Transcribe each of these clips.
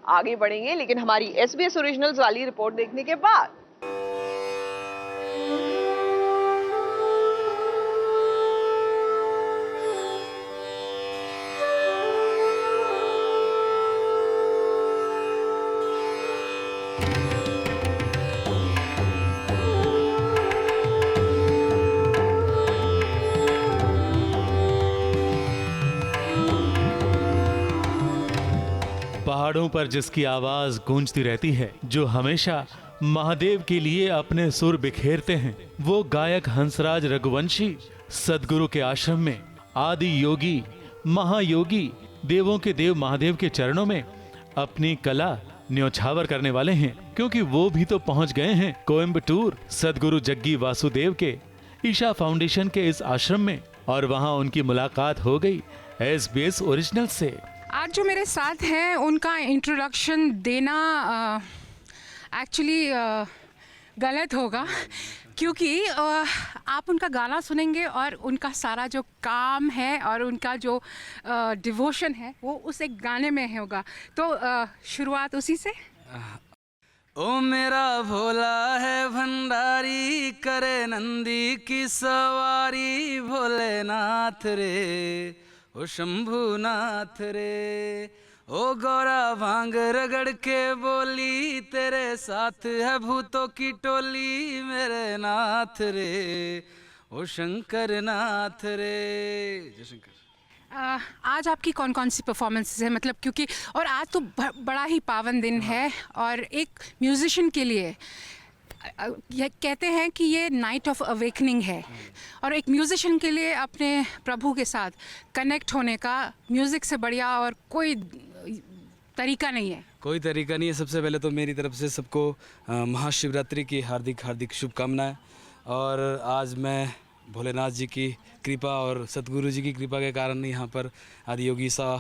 आगे बढ़ेंगे, लेकिन हमारी SBS ओरिजिनल्स वाली रिपोर्ट देखने के बाद। पहाड़ों पर जिसकी आवाज गूंजती रहती है, जो हमेशा महादेव के लिए अपने सुर बिखेरते हैं, वो गायक हंसराज रघुवंशी सदगुरु के आश्रम में आदि योगी महायोगी देवों के देव महादेव के चरणों में अपनी कला न्योछावर करने वाले हैं, क्योंकि वो भी तो पहुंच गए हैं कोयम्बटूर सदगुरु जग्गी वासुदेव के ईशा फाउंडेशन के इस आश्रम में, और वहां उनकी मुलाकात हो गई SBS ओरिजिनल से। आज जो मेरे साथ हैं उनका इंट्रोडक्शन देना एक्चुअली गलत होगा, क्योंकि आप उनका गाना सुनेंगे और उनका सारा जो काम है और उनका जो डिवोशन है वो उस एक गाने में होगा। तो शुरुआत उसी से। ओ मेरा भोला है भंडारी, करे नंदी की सवारी, भोलेनाथ रे ओ शंभुनाथ रे, ओ गौरा भांग रगड़ के बोली, तेरे साथ है भूतों की टोली, मेरे नाथ रे ओ शंकर नाथ रे। जय शंकर। आज आपकी कौन कौन सी परफॉर्मेंसेस है, मतलब क्योंकि और आज तो बड़ा ही पावन दिन है, और एक म्यूजिशियन के लिए ये कहते हैं कि ये नाइट ऑफ अवेकनिंग है, और एक म्यूजिशियन के लिए अपने प्रभु के साथ कनेक्ट होने का म्यूज़िक से बढ़िया और कोई तरीका नहीं है। कोई तरीका नहीं है। सबसे पहले तो मेरी तरफ से सबको महाशिवरात्रि की हार्दिक हार्दिक शुभकामनाएं। और आज मैं भोलेनाथ जी की कृपा और सतगुरु जी की कृपा के कारण यहाँ पर आदि योगी सा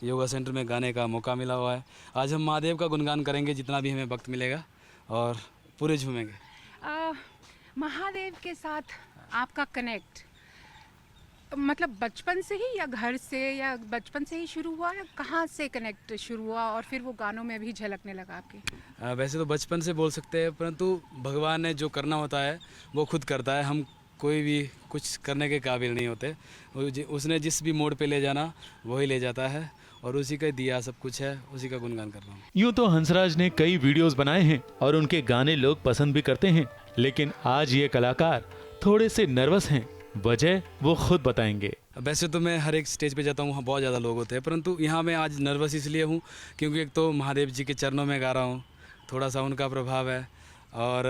योगा सेंटर में गाने का मौका मिला हुआ है। आज हम महादेव का गुणगान करेंगे जितना भी हमें वक्त मिलेगा, और पूरे झूमेंगे। महादेव के साथ आपका कनेक्ट मतलब बचपन से ही, या घर से, या बचपन से ही शुरू हुआ, या कहाँ से कनेक्ट शुरू हुआ और फिर वो गानों में भी झलकने लगा आपके? वैसे तो बचपन से बोल सकते हैं, परंतु भगवान ने जो करना होता है वो खुद करता है। हम कोई भी कुछ करने के काबिल नहीं होते। उसने जिस भी मोड़ पे ले जाना वही ले जाता है, और उसी का दिया सब कुछ है, उसी का गुणगान कर रहा हूँ। यूं तो हंसराज ने कई वीडियोस बनाए हैं और उनके गाने लोग पसंद भी करते हैं, लेकिन आज ये कलाकार थोड़े से नर्वस हैं। वजह वो खुद बताएंगे। वैसे तो मैं हर एक स्टेज पे जाता हूँ, वहाँ बहुत ज़्यादा लोग होते हैं, परंतु यहाँ मैं आज नर्वस इसलिए हूँ क्योंकि एक तो महादेव जी के चरणों में गा रहा हूँ, थोड़ा सा उनका प्रभाव है, और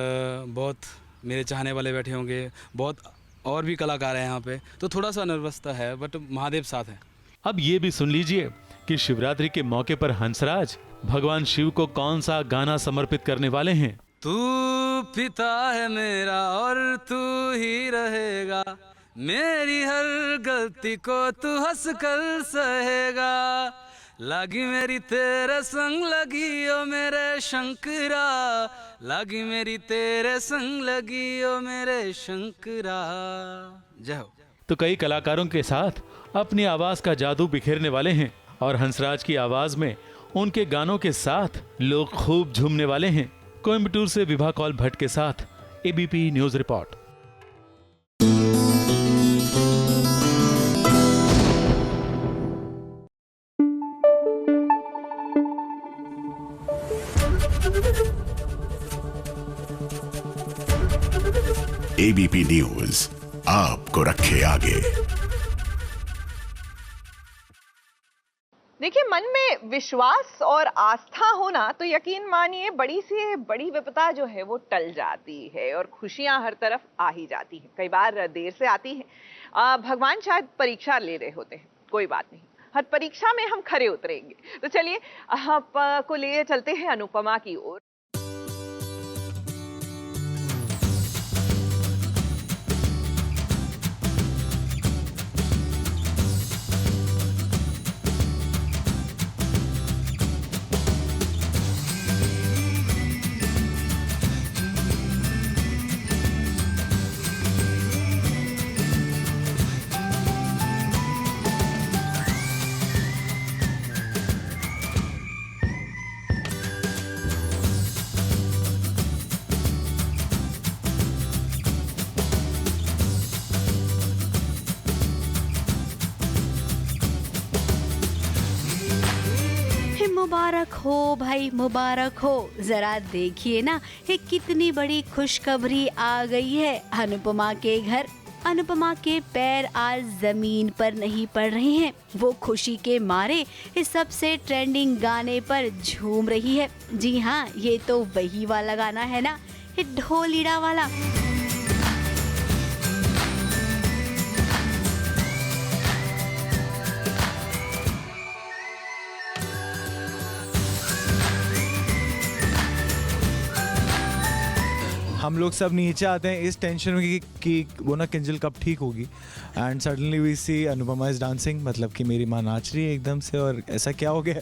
बहुत मेरे चाहने वाले बैठे होंगे, बहुत और भी कलाकार हैं यहाँ पे, तो थोड़ा सा नर्वस तो है, बट महादेव साथ है। अब ये भी सुन लीजिए कि शिवरात्रि के मौके पर हंसराज भगवान शिव को कौन सा गाना समर्पित करने वाले हैं। तू पिता है मेरा और तू ही रहेगा, मेरी हर गलती को तू हंस कर सहेगा, लगी मेरी तेरे संग लगी ओ मेरे शंकरा, लगी मेरी तेरे संग लगी ओ मेरे शंकरा। जय हो। तो कई कलाकारों के साथ अपनी आवाज का जादू बिखेरने वाले हैं, और हंसराज की आवाज में उनके गानों के साथ लोग खूब झूमने वाले हैं। कोयम्बटूर से विभा कौल भट्ट के साथ ABP news report. ABP news आपको रखे आगे। देखिए, मन में विश्वास और आस्था होना तो यकीन मानिए बड़ी से बड़ी विपदा जो है वो टल जाती है, और खुशियां हर तरफ आ ही जाती हैं। कई बार देर से आती हैं। भगवान शायद परीक्षा ले रहे होते हैं, कोई बात नहीं, हर परीक्षा में हम खरे उतरेंगे। तो चलिए आपको ले चलते हैं अनुपमा की ओर। मुबारक हो भाई, मुबारक हो। जरा देखिए ना, ये कितनी बड़ी खुशखबरी आ गई है अनुपमा के घर। अनुपमा के पैर आज जमीन पर नहीं पड़ रहे हैं, वो खुशी के मारे इस सबसे ट्रेंडिंग गाने पर झूम रही है। जी हाँ, ये तो वही वाला गाना है ना, ये ढोलीड़ा वाला। हम लोग सब नीचे आते हैं इस टेंशन में कि वो ना किंजल कब ठीक होगी, and suddenly we see Anupama is dancing, मतलब कि मेरी माँ नाच रही है एकदम से, और ऐसा क्या हो गया,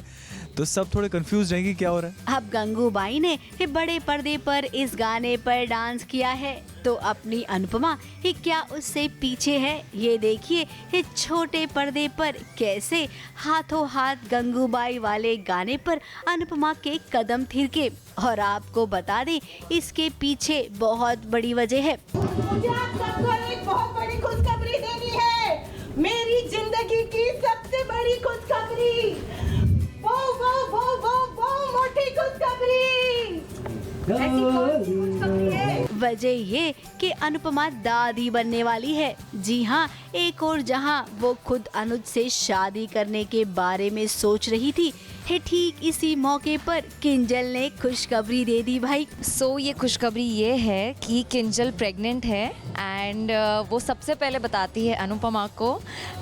तो सब थोड़े कंफ्यूज रहेंगे क्या हो रहा है। अब गंगूबाई ने ये बड़े पर्दे पर इस गाने पर डांस किया है, तो अपनी अनुपमा ये क्या उससे पीछे है। ये देखिए, ये छोटे पर्दे पर कैसे हाथों हाथ गंगूबाई वाले गाने पर अनुपमा के कदम थिरके। और आपको बता दें, इसके पीछे बहुत बड़ी वजह है। मुझे आप सबको एक बहुत बड़ी खुशखबरी देनी है, मेरी जिंदगी की सबसे बड़ी खुशखबरी, वो मोटी खुशखबरी। ऐसी कौन सी खुशखबरी है? वजह ये कि अनुपमा दादी बनने वाली है। जी हाँ, एक और जहाँ वो खुद अनुज से शादी करने के बारे में सोच रही थी, है ठीक इसी मौके पर किंजल ने खुशखबरी दे दी भाई। ये खुशखबरी ये है कि किंजल प्रेग्नेंट है, एंड वो सबसे पहले बताती है अनुपमा को,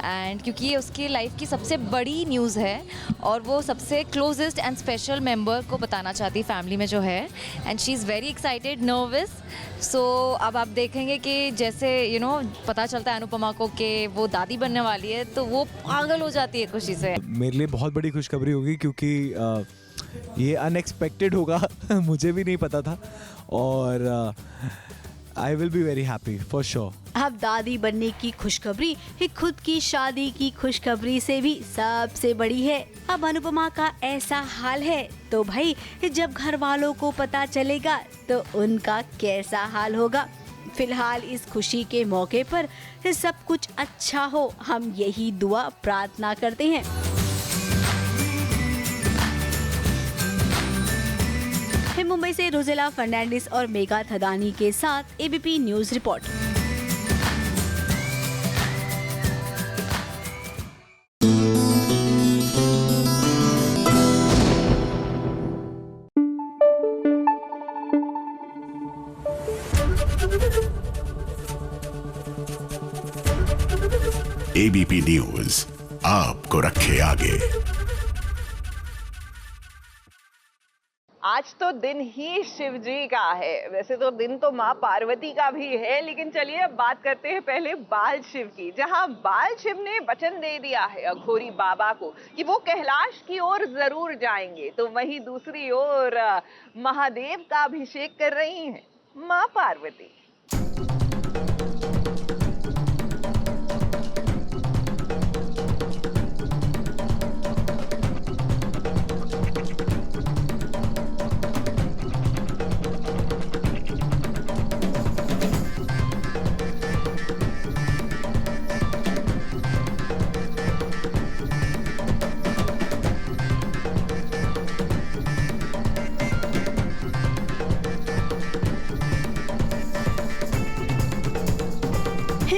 एंड क्योंकि ये उसकी लाइफ की सबसे बड़ी न्यूज़ है और वो सबसे क्लोजेस्ट एंड स्पेशल मेंबर को बताना चाहती है फैमिली में जो है, and she is very excited, nervous. अब आप देखेंगे कि जैसे पता चलता है अनुपमा को कि वो दादी बनने वाली है, तो वो पागल हो जाती है खुशी से। मेरे लिए बहुत बड़ी खुशखबरी होगी, क्योंकि ये अनएक्सपेक्टेड होगा मुझे भी नहीं पता था, और I will be very happy for sure. अब दादी बनने की खुशखबरी ये खुद की शादी की खुशखबरी से भी सबसे बड़ी है। अब अनुपमा का ऐसा हाल है, तो भाई जब घर वालों को पता चलेगा तो उनका कैसा हाल होगा। फिलहाल इस खुशी के मौके पर सब कुछ अच्छा हो, हम यही दुआ प्रार्थना करते हैं। मुंबई से रोजेला फर्नांडिस और मेघा थदानी के साथ ABP news report. ABP news आपको रखे आगे। आज तो दिन ही शिव जी का है, वैसे तो दिन तो माँ पार्वती का भी है, लेकिन चलिए अब बात करते हैं पहले बाल शिव की, जहाँ बाल शिव ने वचन दे दिया है अघोरी बाबा को कि वो कैलाश की ओर जरूर जाएंगे, तो वहीं दूसरी ओर महादेव का अभिषेक कर रही हैं माँ पार्वती।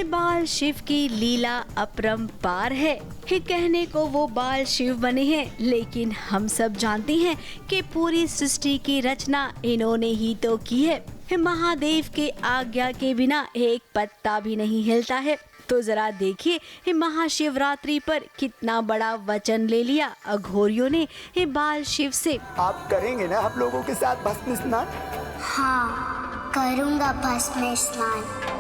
बाल शिव की लीला अपरंपार है। कहने को वो बाल शिव बने हैं, लेकिन हम सब जानते हैं कि पूरी सृष्टि की रचना इन्होंने ही तो की है। महादेव के आज्ञा के बिना एक पत्ता भी नहीं हिलता है। तो जरा देखिए, महाशिवरात्रि पर कितना बड़ा वचन ले लिया अघोरियों ने बाल शिव से। आप करेंगे ना आप लोगों के साथ भस्म स्नान? हाँ, करूँगा भस्म स्नान।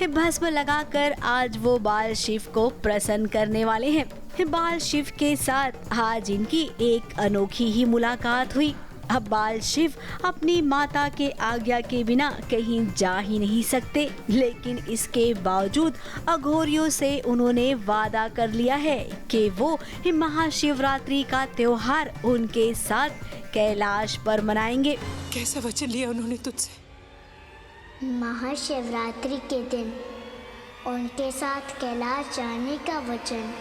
भस्म लगाकर आज वो बाल शिव को प्रसन्न करने वाले हैं। बाल शिव के साथ आज इनकी एक अनोखी ही मुलाकात हुई। अब बाल शिव अपनी माता के आज्ञा के बिना कहीं जा ही नहीं सकते, लेकिन इसके बावजूद अघोरियों से उन्होंने वादा कर लिया है कि वो महाशिवरात्रि का त्योहार उनके साथ कैलाश पर मनाएंगे। कैसा वचन लिया उन्होंने तुझसे? महाशिवरात्रि के दिन उनके साथ कैलाश जाने का वचन।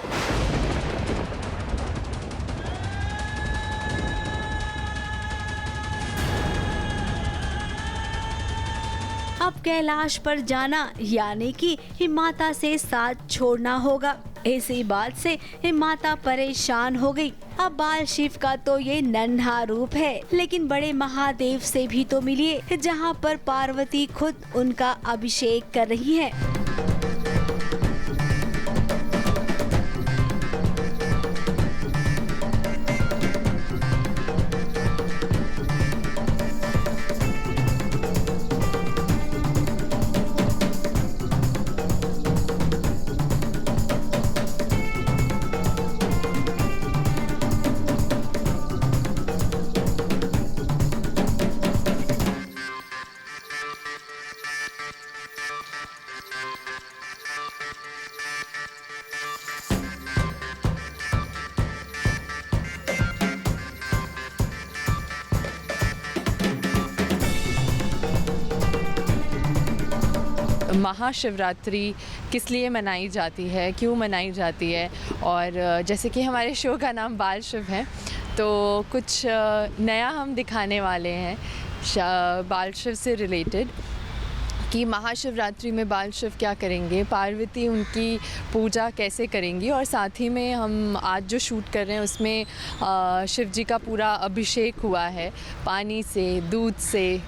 अब कैलाश पर जाना यानी कि माता से साथ छोड़ना होगा। इसी बात से माता परेशान हो गई। अब बाल शिव का तो ये नन्हा रूप है, लेकिन बड़े महादेव से भी तो मिलिए, जहाँ पर पार्वती खुद उनका अभिषेक कर रही है। महाशिवरात्रि किस लिए मनाई जाती है, क्यों मनाई जाती है, और जैसे कि हमारे शो का नाम बाल शिव है, तो कुछ नया हम दिखाने वाले हैं बाल शिव से रिलेटेड, कि महाशिवरात्रि में बाल शिव क्या करेंगे, पार्वती उनकी पूजा कैसे करेंगी, और साथ ही में हम आज जो शूट कर रहे हैं उसमें शिव जी का पूरा अभिषेक हुआ है, पानी से, दूध से,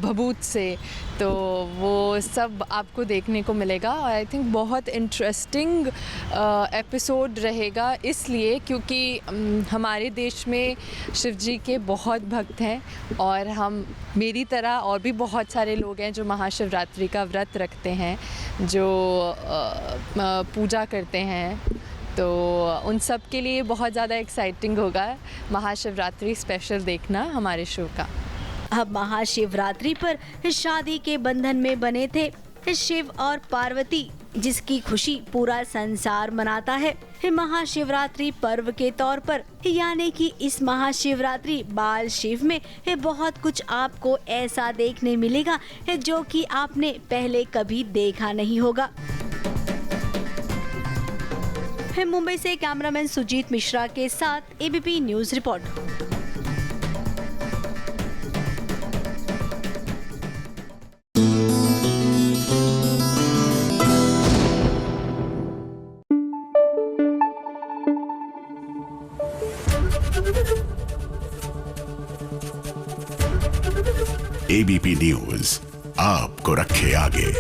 भभूत से, तो वो सब आपको देखने को मिलेगा। और आई थिंक बहुत इंटरेस्टिंग एपिसोड रहेगा, इसलिए क्योंकि हमारे देश में शिव जी के बहुत भक्त हैं, और हम मेरी तरह और भी बहुत सारे लोग हैं जो महाशिवरात्रि का व्रत रखते हैं, जो पूजा करते हैं, तो उन सब के लिए बहुत ज़्यादा एक्साइटिंग होगा महाशिवरात्रि स्पेशल देखना हमारे शो का। अब महाशिवरात्रि पर शादी के बंधन में बने थे शिव और पार्वती, जिसकी खुशी पूरा संसार मनाता है महाशिवरात्रि पर्व के तौर पर। यानी कि इस महाशिवरात्रि बाल शिव में बहुत कुछ आपको ऐसा देखने मिलेगा जो कि आपने पहले कभी देखा नहीं होगा। मुंबई से कैमरामैन सुजीत मिश्रा के साथ ABP news report. ABP news आपको रखे आगे।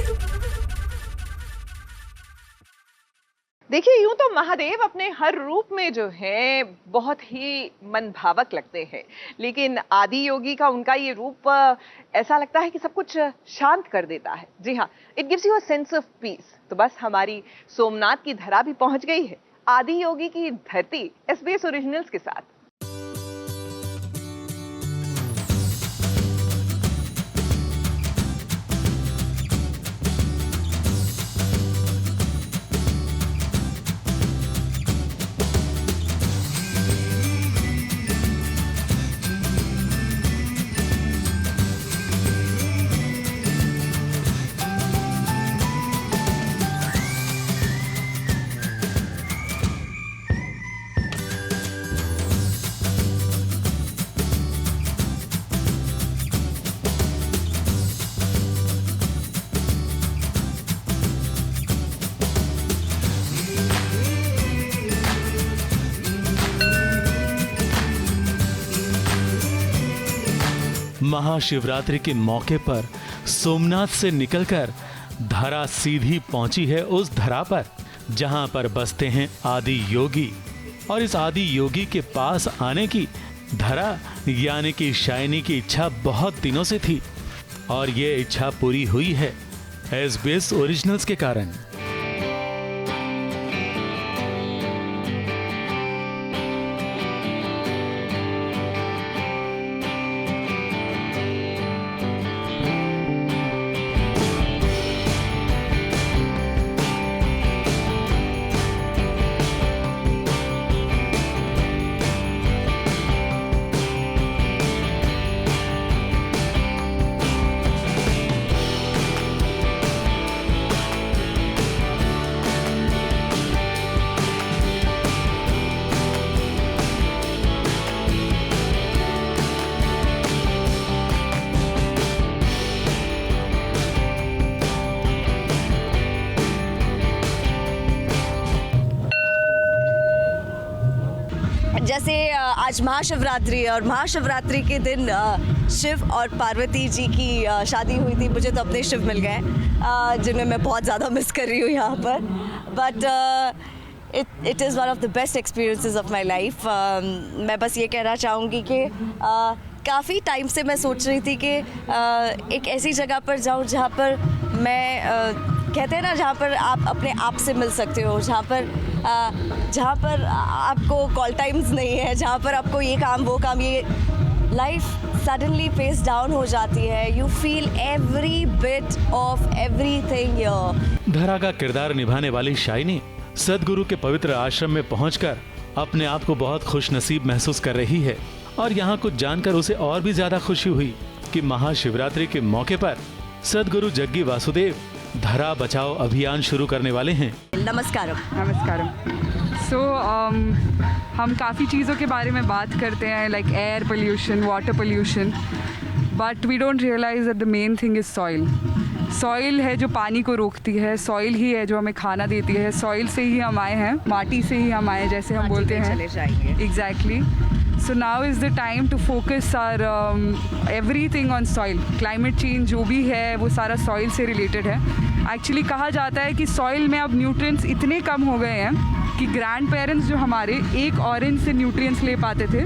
देखिए, यूं तो महादेव अपने हर रूप में जो है बहुत ही मनभावक लगते हैं, लेकिन आदि योगी का उनका ये रूप ऐसा लगता है कि सब कुछ शांत कर देता है। जी हाँ, it gives you a sense of peace. तो बस हमारी सोमनाथ की धरा भी पहुंच गई है आदि योगी की धरती SBS ओरिजिनल्स के साथ। महाशिवरात्रि के मौके पर सोमनाथ से निकलकर धरा सीधी पहुंची है उस धरा पर जहां पर बसते हैं आदि योगी। और इस आदि योगी के पास आने की धरा यानी कि शाइनी की इच्छा बहुत दिनों से थी, और ये इच्छा पूरी हुई है SBS ओरिजिनल्स के कारण। जैसे आज महाशिवरात्रि और महाशिवरात्रि के दिन शिव और पार्वती जी की शादी हुई थी। मुझे तो अपने शिव मिल गए जिन्हें मैं बहुत ज़्यादा मिस कर रही हूँ यहाँ पर, but it is one of the best experiences of my life. मैं बस ये कहना चाहूँगी कि काफ़ी टाइम से मैं सोच रही थी कि एक ऐसी जगह पर जाऊँ जहाँ पर मैं कहते हैं ना, जहाँ पर आप अपने आप से मिल सकते हो, जहाँ पर आपको कॉल टाइम्स नहीं है, जहाँ पर आपको ये काम वो काम, ये लाइफ सडनली फेस डाउन हो जाती है। You feel every bit of everything here. धरा का किरदार निभाने वाली शाइनी सदगुरु के पवित्र आश्रम में पहुंचकर अपने आप को बहुत खुशनसीब महसूस कर रही है और यहाँ कुछ जानकर उसे और भी ज्यादा खुशी हुई कि महाशिवरात्रि के मौके पर सदगुरु जग्गी वासुदेव धरा बचाओ अभियान शुरू करने वाले हैं। नमस्कारम। नमस्कारम। हम काफ़ी चीज़ों के बारे में बात करते हैं, like air pollution, water pollution, but we don't realise that the main thing is soil. Soil है जो पानी को रोकती है, सॉइल ही है जो हमें खाना देती है, सॉइल से ही हम आए हैं, माटी से ही हम आए, जैसे हम बोलते हैं। Exactly. So now is the time to focus our everything on soil. Climate change जो भी है वो सारा soil से related है। Actually कहा जाता है कि soil में अब nutrients इतने कम हो गए हैं कि ग्रैंड पेरेंट्स जो हमारे एक ऑरेंज से न्यूट्रिएंट्स ले पाते थे,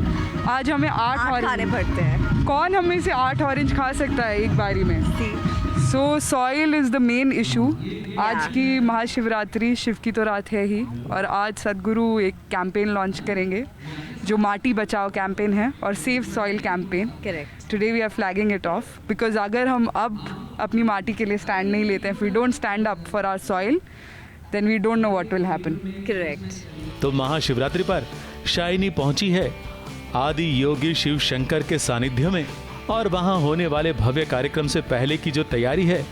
आज हमें 8 ऑरेंज खाने पड़ते हैं। कौन हम में से 8 ऑरेंज खा सकता है एक बारी में? सो soil is the main issue. आज की महाशिवरात्रि, शिव की तो रात है ही, और आज सदगुरु एक कैंपेन लॉन्च करेंगे जो माटी बचाओ कैंपेन है और save soil campaign. Correct. Today we are flagging it off because अगर हम अब अपनी माटी के लिए स्टैंड नहीं लेते हैं, if we don't stand up for our soil, then we don't know what will happen. Correct. तो महाशिवरात्रि पर शाइनी पहुंची है आदि योगी शिव शंकर के सानिध्य में, और वहां होने वाले भव्य कार्यक्रम से पहले की जो तैयारी है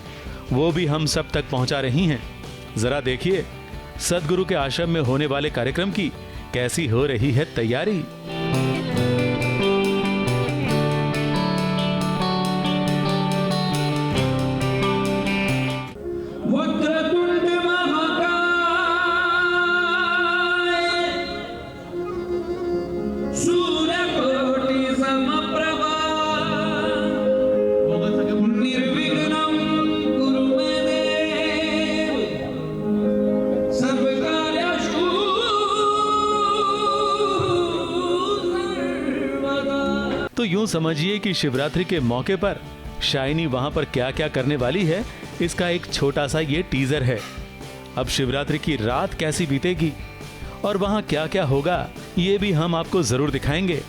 वो भी हम सब तक पहुंचा रही हैं। जरा देखिए सदगुरु के आश्रम में होने वाले कार्यक्रम की कैसी हो रही है तैयारी। तो यूं समझिए कि शिवरात्रि के मौके पर शाइनी वहां पर क्या क्या करने वाली है, इसका एक छोटा सा ये टीजर है। अब शिवरात्रि की रात कैसी बीतेगी और वहां क्या क्या होगा ये भी हम आपको जरूर दिखाएंगे।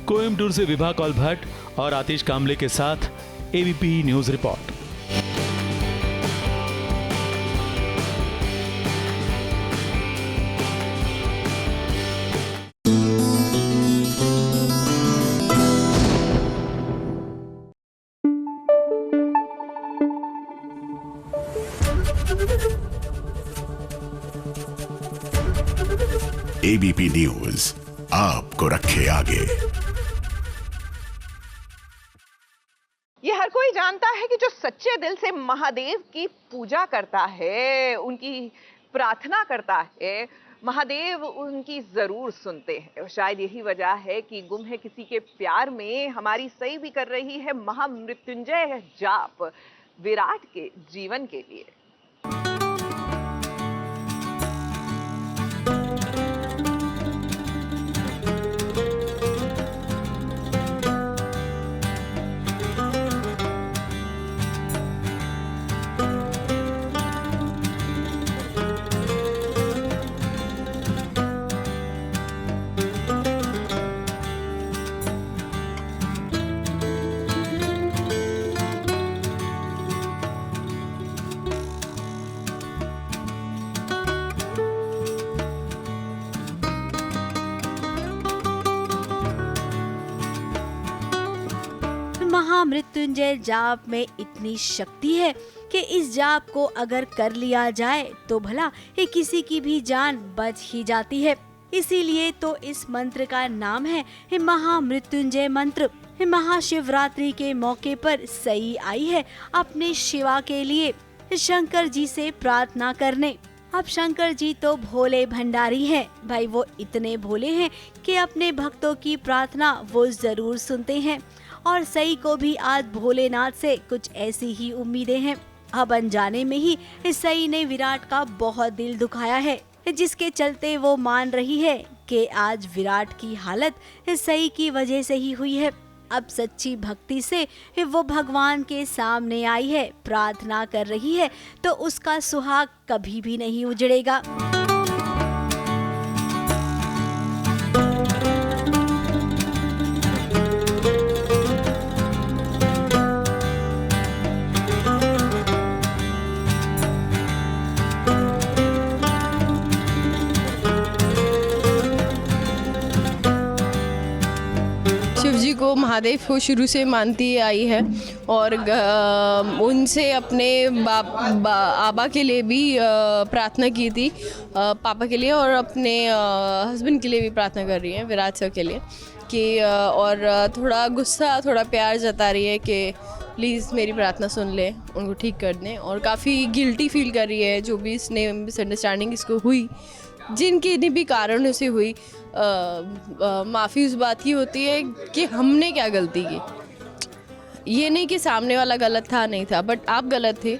कोयम्बटूर से विभा कौल भट्ट और आतिश कामले के साथ ABP news report. ABP news आपको रखे आगे। ये हर कोई जानता है कि जो सच्चे दिल से महादेव की पूजा करता है, उनकी प्रार्थना करता है, महादेव उनकी जरूर सुनते हैं। और शायद यही वजह है कि गुम है किसी के प्यार में हमारी सही भी कर रही है महामृत्युंजय जाप विराट के जीवन के लिए। महामृत्युंजय जाप में इतनी शक्ति है कि इस जाप को अगर कर लिया जाए तो भला ये किसी की भी जान बच ही जाती है। इसीलिए तो इस मंत्र का नाम है महामृत्युंजय मंत्र। महाशिवरात्रि के मौके पर सई आई है अपने शिवा के लिए शंकर जी से प्रार्थना करने। अब शंकर जी तो भोले भंडारी हैं भाई, वो इतने भोले हैं कि अपने भक्तों की प्रार्थना वो जरूर सुनते हैं। और सई को भी आज भोलेनाथ से कुछ ऐसी ही उम्मीदें हैं। अब अनजाने में ही सई ने विराट का बहुत दिल दुखाया है, जिसके चलते वो मान रही है कि आज विराट की हालत सई की वजह से ही हुई है। अब सच्ची भक्ति से वो भगवान के सामने आई है, प्रार्थना कर रही है, तो उसका सुहाग कभी भी नहीं उजड़ेगा। शिव जी को, महादेव को शुरू से मानती आई है और उनसे अपने आबा के लिए भी प्रार्थना की थी, पापा के लिए, और अपने हस्बैंड के लिए भी प्रार्थना कर रही है, विराट सर के लिए, कि और थोड़ा गुस्सा थोड़ा प्यार जता रही है कि प्लीज़ मेरी प्रार्थना सुन ले, उनको ठीक कर दें। और काफ़ी गिल्टी फील कर रही है जो भी इसने मिसअंडरस्टैंडिंग इसको हुई, जिनके भी कारणों से हुई। माफ़ी उस बात की होती है कि हमने क्या गलती की, ये नहीं कि सामने वाला गलत था नहीं था, बट आप गलत थे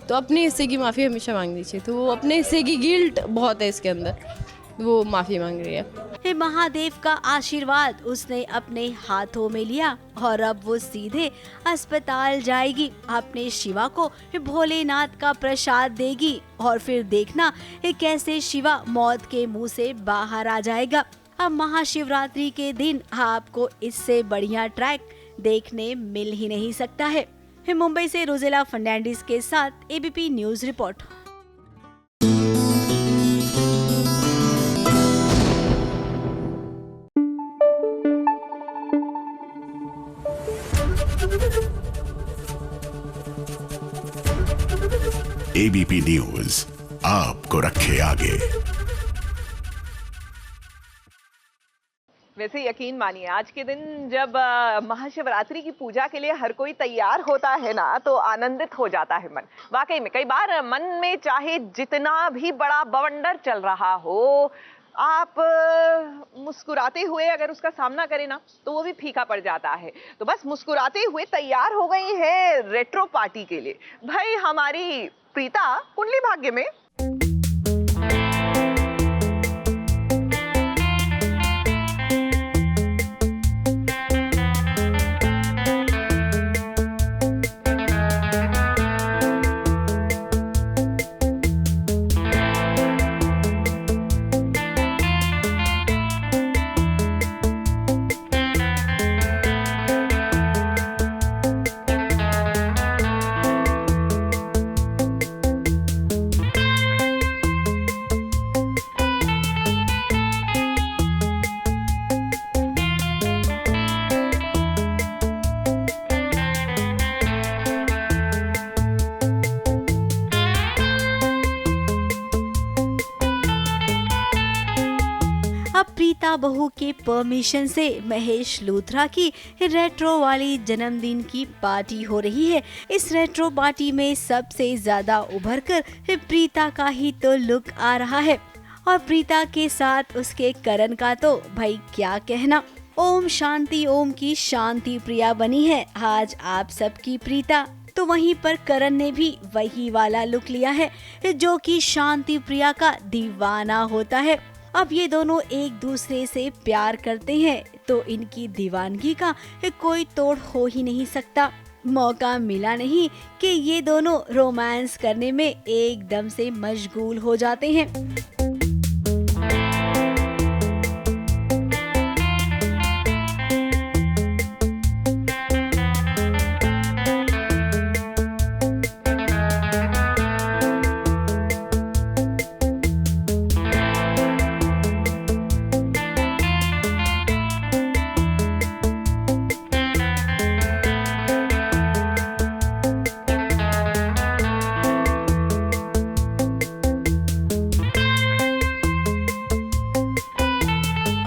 तो अपने हिस्से की माफ़ी हमेशा मांगनी चाहिए। तो वो अपने हिस्से की गिल्ट बहुत है इसके अंदर, वो माफ़ी मांग रही है। महादेव का आशीर्वाद उसने अपने हाथों में लिया और अब वो सीधे अस्पताल जाएगी, अपने शिवा को भोलेनाथ का प्रसाद देगी और फिर देखना कैसे शिवा मौत के मुंह से बाहर आ जाएगा। अब महाशिवरात्रि के दिन आपको इससे बढ़िया ट्रैक देखने मिल ही नहीं सकता है। मुंबई से रोजेला फर्नांडिस के साथ ABP news report. ABP news आपको रखे आगे। वैसे यकीन मानिए आज के दिन जब महाशिवरात्रि की पूजा के लिए हर कोई तैयार होता है ना, तो आनंदित हो जाता है मन। वाकई में कई बार मन में चाहे जितना भी बड़ा बवंडर चल रहा हो, आप मुस्कुराते हुए अगर उसका सामना करें ना, तो वो भी फीका पड़ जाता है। तो बस मुस्कुराते हुए तैयार हो गई है रेट्रो पार्टी के लिए भाई हमारी प्रीता कुंडली भाग्य में। अब प्रीता बहू के परमिशन से महेश लूथरा की रेट्रो वाली जन्मदिन की पार्टी हो रही है। इस रेट्रो पार्टी में सबसे ज्यादा उभर कर प्रीता का ही तो लुक आ रहा है और प्रीता के साथ उसके करण का तो भाई क्या कहना। ओम शांति ओम की शांति प्रिया बनी है आज आप सबकी प्रीता। तो वहीं पर करण ने भी वही वाला लुक लिया है जो कि शांति प्रिया का दीवाना होता है। अब ये दोनों एक दूसरे से प्यार करते हैं तो इनकी दीवानगी का कोई तोड़ हो ही नहीं सकता। मौका मिला नहीं कि ये दोनों रोमांस करने में एकदम से मशगूल हो जाते हैं।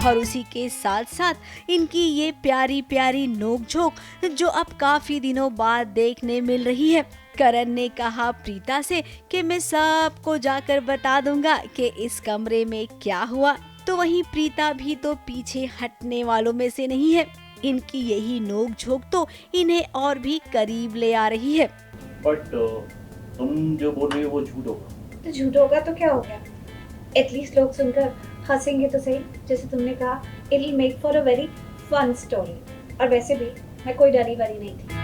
और उसी के साथ साथ इनकी ये प्यारी प्यारी नोकझोंक जो अब काफी दिनों बाद देखने मिल रही है। करण ने कहा प्रीता से कि मैं सबको जाकर बता दूंगा कि इस कमरे में क्या हुआ। तो वहीं प्रीता भी तो पीछे हटने वालों में से नहीं है। इनकी यही नोक झोंक तो इन्हें और भी करीब ले आ रही है। बट तुम जो बोल रही हो वो झूठ होगा। तो झूठ होगा तो क्या हो गया, एटलीस्ट लोग सुनकर हंसेंगे तो सही। जैसे तुमने कहा, it will make for a very fun story. और वैसे भी मैं कोई डरी वरी नहीं थी।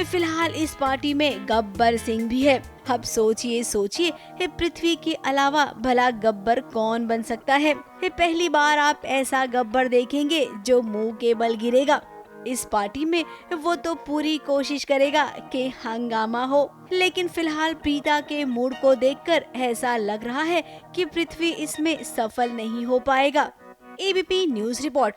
फिलहाल इस पार्टी में गब्बर सिंह भी है। अब सोचिए पृथ्वी के अलावा भला गब्बर कौन बन सकता है। पहली बार आप ऐसा गब्बर देखेंगे जो मुंह के बल गिरेगा। इस पार्टी में वो तो पूरी कोशिश करेगा कि हंगामा हो, लेकिन फिलहाल प्रीता के मूड को देखकर ऐसा लग रहा है कि पृथ्वी इसमें सफल नहीं हो पाएगा। ABP news report.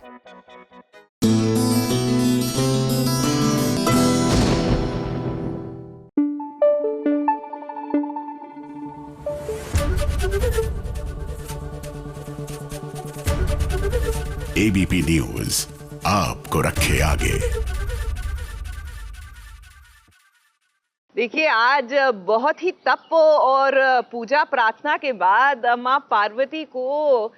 ABP news आपको रखे आगे। देखिए, आज बहुत ही तप और पूजा प्रार्थना के बाद माँ पार्वती को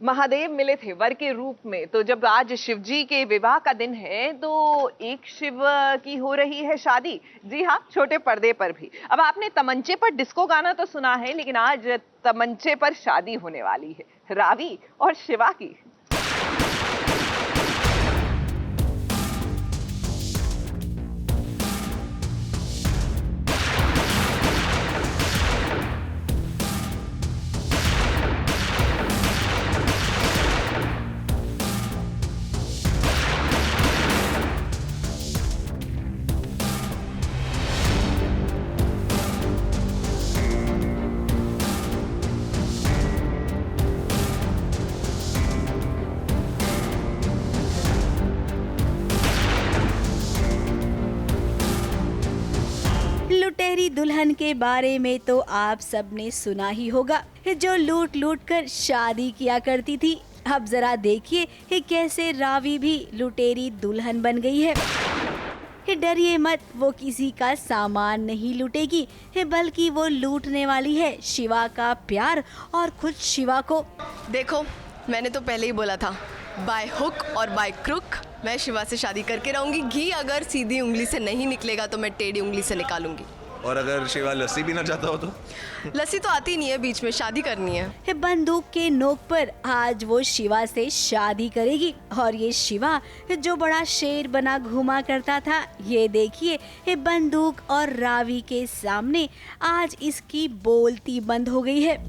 महादेव मिले थे वर के रूप में। तो जब आज शिव जी के विवाह का दिन है तो एक शिव की हो रही है शादी। जी हाँ, छोटे पर्दे पर भी। अब आपने तमंचे पर डिस्को गाना तो सुना है, लेकिन आज तमंचे पर शादी होने वाली है रावी और शिवा की। लुटेरी दुल्हन के बारे में तो आप सबने सुना ही होगा, जो लूट लूट कर शादी किया करती थी। अब जरा देखिए कैसे रावी भी लुटेरी दुल्हन बन गई है। डरिए मत, वो किसी का सामान नहीं लूटेगी, बल्कि वो लूटने वाली है शिवा का प्यार और खुद शिवा को। देखो, मैंने तो पहले ही बोला था, बाय हुक और बाय क्रुक मैं शिवा से शादी करके रहूंगी। घी अगर सीधी उंगली से नहीं निकलेगा तो मैं टेढ़ी उंगली से निकालूंगी। और अगर शिवा लस्सी पीना चाहता हो तो? लस्सी तो आती नहीं है, बीच में शादी करनी है। बंदूक के नोक पर आज वो शिवा से शादी करेगी। और ये शिवा जो बड़ा शेर बना घूमा करता था, ये देखिए बंदूक और रावी के सामने आज इसकी बोलती बंद हो गई है।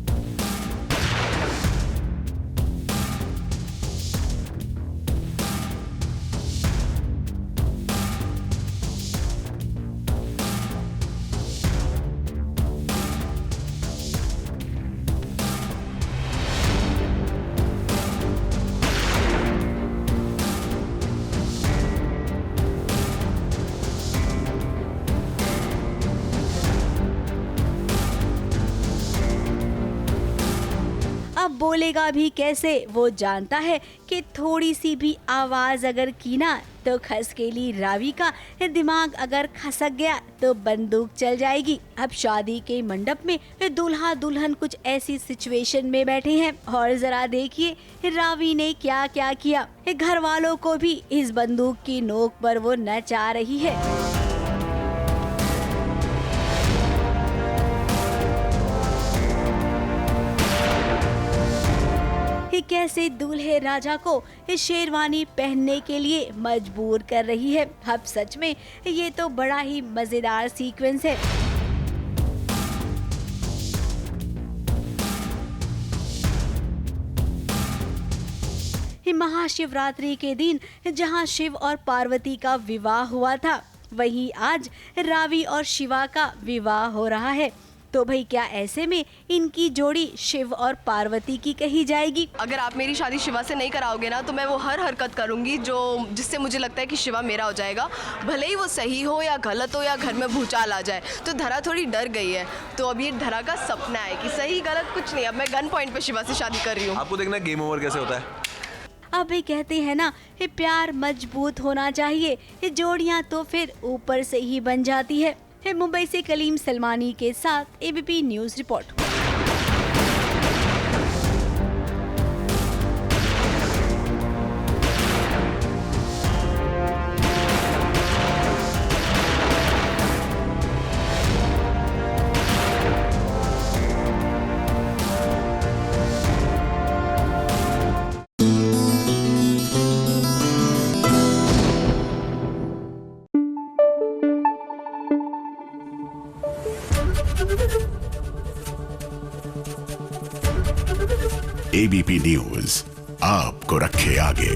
अब बोलेगा भी कैसे? वो जानता है कि थोड़ी सी भी आवाज अगर की ना तो खसकेली रावी का दिमाग अगर खसक गया तो बंदूक चल जाएगी। अब शादी के मंडप में दूल्हा दुल्हन कुछ ऐसी सिचुएशन में बैठे हैं और जरा देखिए रावी ने क्या क्या किया। घर वालों को भी इस बंदूक की नोक पर वो नचा रही है। कैसे दूल्हे राजा को शेरवानी पहनने के लिए मजबूर कर रही है। अब सच में ये तो बड़ा ही मजेदार सीक्वेंस है। महाशिवरात्रि के दिन जहां शिव और पार्वती का विवाह हुआ था, वहीं आज रावी और शिवा का विवाह हो रहा है। तो भाई क्या ऐसे में इनकी जोड़ी शिव और पार्वती की कही जाएगी? अगर आप मेरी शादी शिवा से नहीं कराओगे ना तो मैं वो हर हरकत करूंगी जिससे मुझे लगता है कि शिवा मेरा हो जाएगा, भले ही वो सही हो या गलत हो या घर में भूचाल आ जाए। तो धरा थोड़ी डर गई है, तो अब ये धरा का सपना है कि सही गलत कुछ नहीं, अब मैं गन पॉइंट पे शिवा से शादी कर रही हूँ। आपको देखना गेम ओवर कैसे होता है। अब ये कहते हैं ना, ये प्यार मजबूत होना चाहिए, ये जोड़ियां तो फिर ऊपर से ही बन जाती है। मुंबई से कलीम सलमानी के साथ ABP news report. ABP news आपको रखे आगे।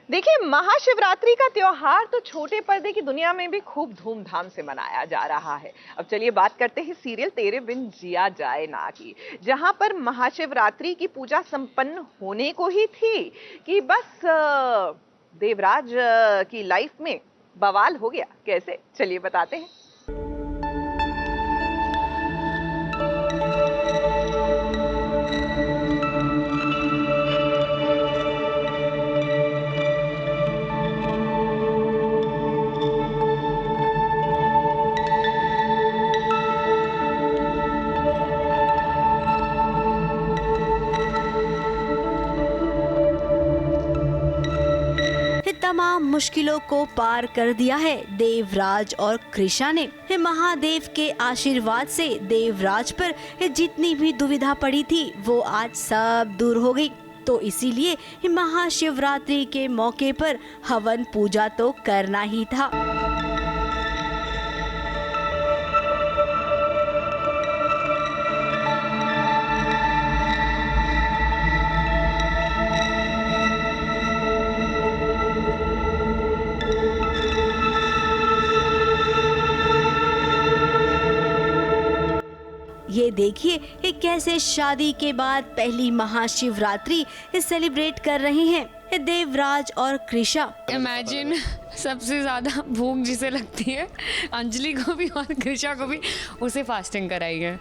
देखिए, महाशिवरात्रि का त्योहार तो छोटे पर्दे की दुनिया में भी खूब धूमधाम से मनाया जा रहा है। अब चलिए बात करते हैं सीरियल तेरे बिन जिया जाए ना की, जहां पर महाशिवरात्रि की पूजा संपन्न होने को ही थी कि बस देवराज की लाइफ में बवाल हो गया। कैसे, चलिए बताते हैं। तमाम मुश्किलों को पार कर दिया है देवराज और कृषा ने। महादेव के आशीर्वाद से देवराज पर जितनी भी दुविधा पड़ी थी वो आज सब दूर हो गई। तो इसीलिए महाशिवरात्रि के मौके पर हवन पूजा तो करना ही था। ये देखिए ये कैसे शादी के बाद पहली महाशिवरात्रि सेलिब्रेट कर रहे हैं देवराज और कृषा। इमेजिन सबसे ज़्यादा भूख जिसे लगती है अंजलि को भी और कृषा को भी, उसे फास्टिंग कराई है।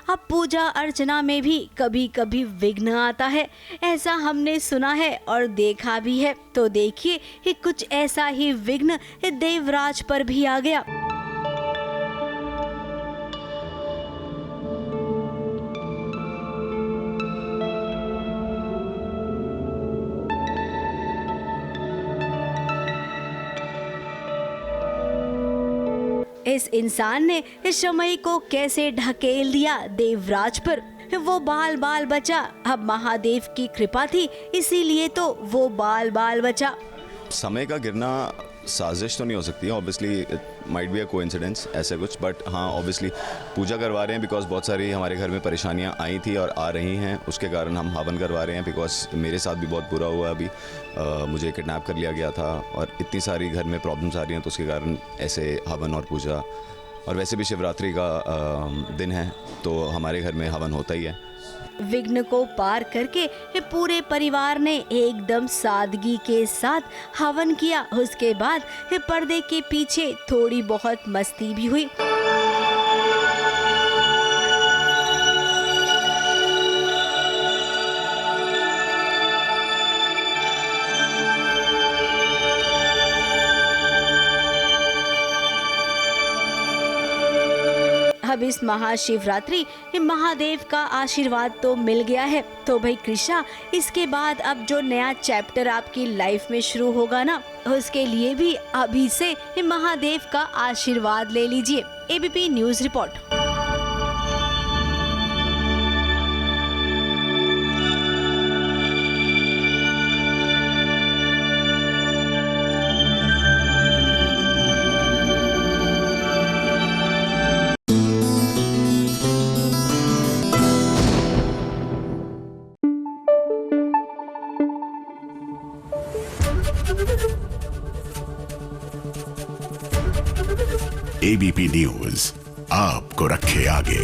अब पूजा अर्चना में भी कभी कभी विघ्न आता है, ऐसा हमने सुना है और देखा भी है। तो देखिए ये कुछ ऐसा ही विघ्न देवराज पर भी आ गया। इस इंसान ने इस समय को कैसे ढकेल दिया देवराज पर। वो बाल बाल बचा। अब महादेव की कृपा थी इसीलिए तो वो बाल बाल बचा। समय का गिरना साजिश तो नहीं हो सकती है, obviously it might be a coincidence ऐसे कुछ, बट हाँ ऑब्वियसली पूजा करवा रहे हैं बिकॉज बहुत सारी हमारे घर में परेशानियाँ आई थी और आ रही हैं, उसके कारण हम हवन करवा रहे हैं। बिकॉज मेरे साथ भी बहुत बुरा हुआ, अभी मुझे किडनैप कर लिया गया था और इतनी सारी घर में प्रॉब्लम्स आ रही हैं, तो उसके कारण ऐसे हवन और पूजा। और वैसे भी शिवरात्रि का दिन है तो हमारे घर में हवन होता ही है। विघ्न को पार करके पूरे परिवार ने एकदम सादगी के साथ हवन किया। उसके बाद पर्दे के पीछे थोड़ी बहुत मस्ती भी हुई। अब इस महाशिवरात्रि महादेव का आशीर्वाद तो मिल गया है। तो भाई कृषा, इसके बाद अब जो नया चैप्टर आपकी लाइफ में शुरू होगा ना, उसके लिए भी अभी से महादेव का आशीर्वाद ले लीजिए। ABP news report. ABP news आपको रखे आगे।